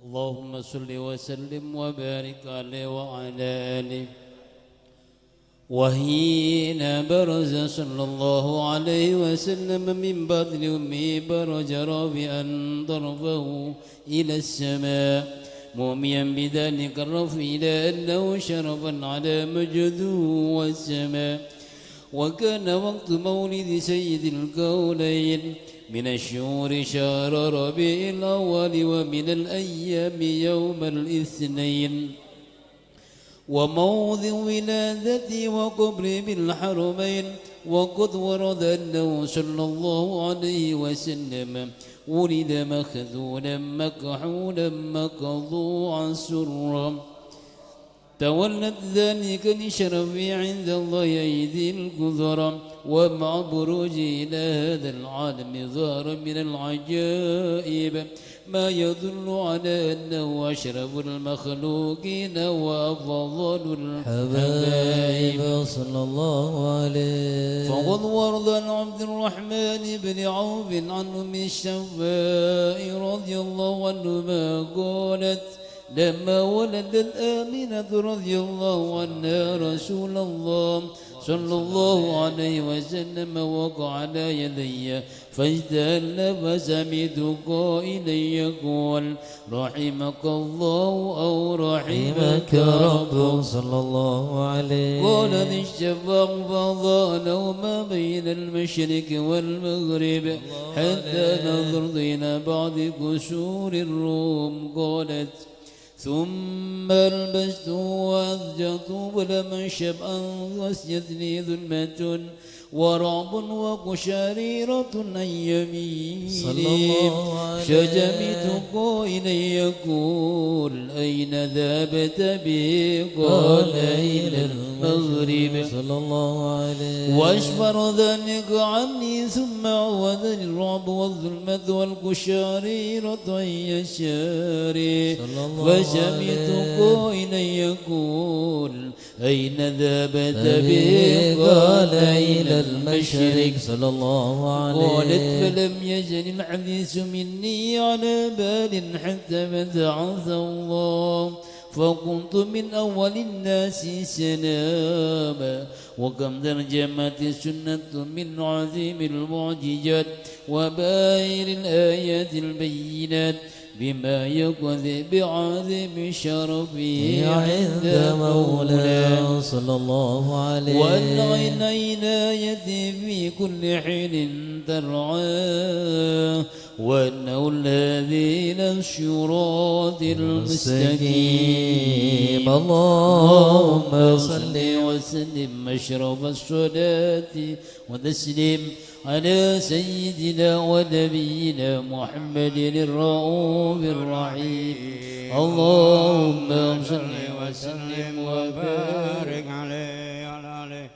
اللهم صل وسلم وبارك عليه وعلى آله وحين برز صلى الله عليه وسلم من بطن أمه برج رافعا ضربه إلى السماء مؤمنا بذلك الرفع إلى أنه شرفا على مجده والسماء وكان وقت مولد سيد الكونين من الشهور شهر ربيع الأول ومن الأيام يوم الاثنين وموضع ولادتي وقبري بالحرمين وقد ورد أنه صلى الله عليه وسلم ولد مخذولا مكحولا مقطوعا سرا تولد ذلك لشرف عند الله أيدي الكثرى ومع بروجه إلى هذا العالم ظهر من العجائب ما يدل على أنه أشرف المخلوقين وأفضل الحبائب صلى الله عليه فقد ورد عن عبد الرحمن بن عوف عن أم الشفاء رضي الله عنهما قالت لما ولدت آمنة رضي الله عنها رسول الله صلى الله عليه وسلم وقع على يدي فاجتهل فسمعت قائلا يقول رحمك الله أو رحمك ربك صلى الله عليه قال ذي الشفاق فضاء ما بين المشرق والمغرب حتى نظرت إلى بعض كسور الروم قالت ثم البست وأذجت ولم أنشب أن غسيتني ظلمة ورعب وقشريرة عن يميني شجمت قائلا يقول أين ذهبت بي قال إلى المغرب صلى الله عليه واشفر ذلك عني ثم عوذني الرعب والظلمة والقشريرة عن يساري فسمعت قائلا يقول أين ذهبت بي قال إلى المشرق صلى الله عليه قالت فلم يزل الحديث مني على بال حتى بعث الله فقمت من أول الناس سلاما وكم ترجمت السنة من عظيم المعجزات وبائر الآيات البينات بما يقضي بعظيم شرفه عند مولاه صلى الله عليه وأن عين عنايتي في كل حين ترعاه وأنه الذي إلى الصراط المستقيم اللهم صل وسلم أشرف الصلاة وتسليم على سيدنا ونبينا محمد الرؤوف الرحيم اللهم صل وسلم وبارك عليه وعلى آله.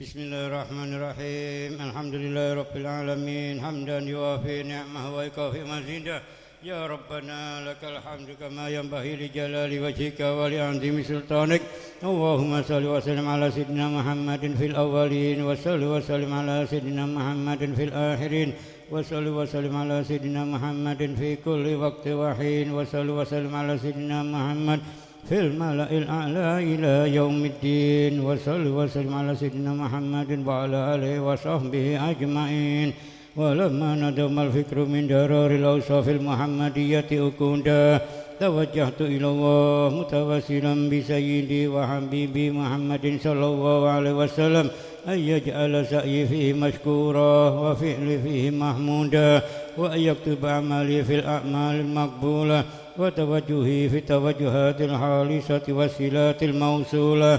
بسم الله الرحمن الرحيم. الحمد لله رب العالمين حمدا يوافي نعمه ويكافئ مزيده. يا ربنا لك الحمد كما ينبغي لجلال وجهك ولعظيم سلطانك. اللهم صل وسلم على سيدنا محمد في الأولين وصل وسلم على سيدنا محمد في الآخرين وصل وسلم على سيدنا محمد في كل وقت وحين وصل وسلم على سيدنا محمد في الملأ الأعلى إلى يوم الدين وصل وسلم على سيدنا محمد وعلى آله وصحبه أجمعين. ولما ندم الفكر من درار الأوصاف المحمدية أكوندا توجهت إلى الله متوسلا بسيدي وحبيبي محمد صلى الله عليه وسلم أن يجعل سعي فيه مشكورا وفعلي فيه محمودا وأن يكتب أعمالي في الأعمال المقبولة وتوجهي في التوجهات الخالصة والصلات الموصولة.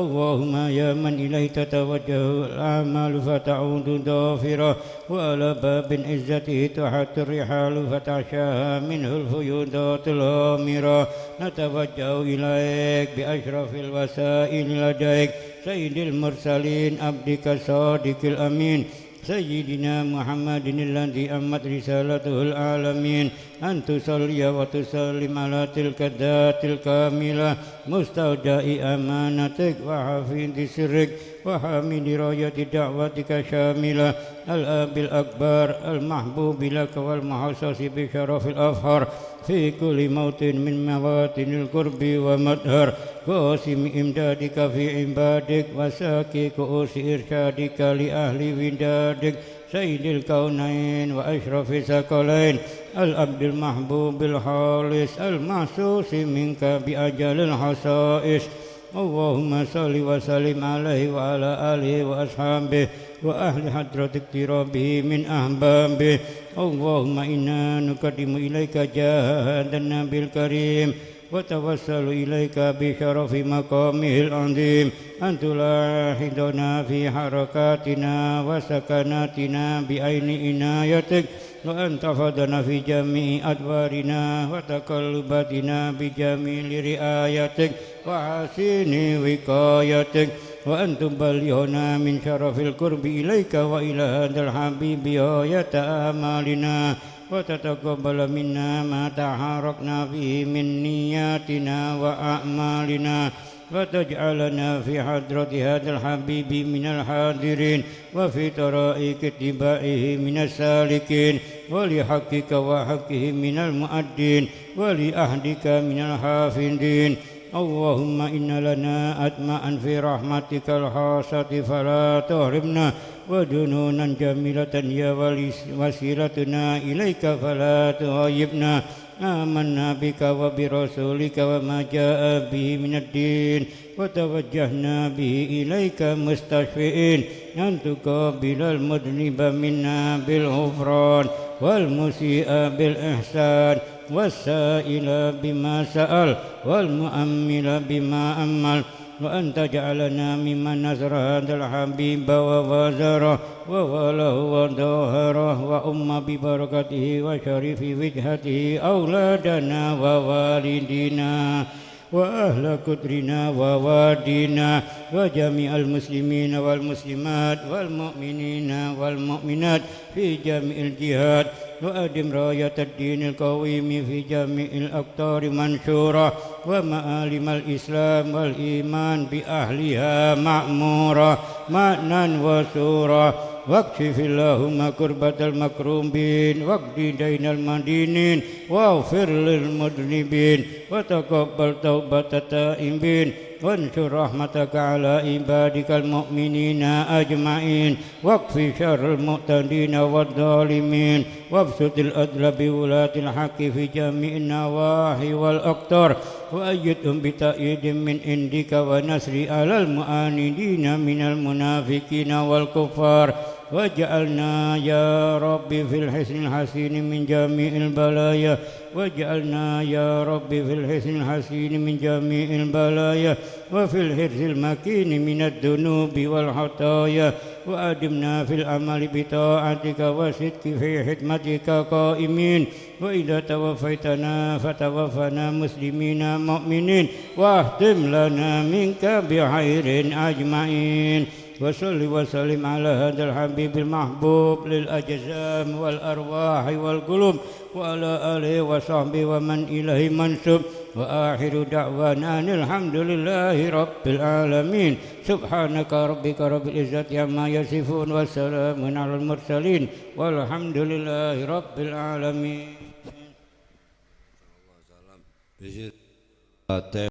اللهم يا من إليه تتوجه الأعمال فتعود ضافرة وعلى باب عزته تحت الرحال فتعشاها منه الفيوضات الهامرة. نتوجه إليك بأشرف الوسائل لديك سيد المرسلين عبدك الصادق الأمين سيدنا محمد الذي أمت رسالته العالمين أن تصلي وتسلم على تلك الذات الكاملة مستودع أمانتك وحفيظ سرك وحامل راية دعوتك شاملة الآب الأكبر المحبوب لك والمحصص بشرف الأفخر في كل موطن من مواطن القرب ومدهر قاسم إمدادك في عبادك وساكي كؤوس إرشادك لأهل ودادك سيد الكونين وأشرف الثقلين العبد المحبوب الخالص المحسوس منك بأجل الخصائص. اللهم صل وسلم عليه وعلى آله وأصحابه وأهل حضرة اقترابه من أحبابه. اللهم إنا نقدم إليك جاه هذا النبي الكريم وتوسل إليك بشرف مقامه العظيم أن تلاحظنا في حركاتنا وسكناتنا بعين عنايتك وأن تحفظنا في جميع أدوارنا وتقلباتنا بجميل رعايتك وحسين وقايتك وأن تبلغنا من شرف القرب إليك وإلى هذا الحبيب غاية آمالنا وتتقبل منا ما تحركنا فيه من نياتنا وأعمالنا وتجعلنا في حضرة هذا الحبيب من الحاضرين وفي طرائق اتباعه من السالكين ولحقك وحقه من المؤدين ولأهدك من الحافظين. اللهم إن لنا أطمعا في رحمتك الخاصة فلا تهرمنا وجنونا جميلة يا وسيلتنا إليك فلا تغيبنا. آمنا بك وبرسولك وما جاء به من الدين وتوجهنا به إليك مستشفئين أن تقابل المذنب منا بالغفران والمسيء بالإحسان والسائل بما سأل والمؤمل بما أمل وأن تجعلنا ممن نصر هذا الحبيب ووازره ووله وظاهره وأم ببركته وشرف وجهته أولادنا ووالدنا وأهل قدرنا ووادينا وجميع المسلمين والمسلمات والمؤمنين والمؤمنات في جميع الجهات وأدم راية الدين القويم في جميع الأقطار منشورة ومعالم الإسلام والإيمان بأهلها معمورة معنى وسورة. واكشف اللهم كربة المكروبين واقض دين المدينين واغفر للمذنبين وتقبل توبة التائبين وانشر رحمتك على عبادك المؤمنين أجمعين واكف شر المعتدين والظالمين وابسط العدل بولاة الحق في جميع النواحي والأقطار وأيدهم بتأييد من عندك ونصر على المعاندين من المنافقين والكفار واجعلنا يا رب في الحسن الحسين من جميع البلايا واجعلنا يا رب في الحسن الحسين من جميع البلايا وفي الحرز المكين من الذنوب والخطايا وأدمنا في العمل بطاعتك والصدق في خدمتك قائمين وإذا توفيتنا فتوفنا مسلمين مؤمنين واختم لنا منك بخير أجمعين وصل وسلم على هذا الحبيب المحبوب للأجسام والأرواح والقلوب وعلى آله وصحبه ومن إليه منسوب وآخر دعوانا أن الحمد لله رب العالمين سبحانك ربك رب العزة عما يصفون وسلام على المرسلين والحمد لله رب العالمين.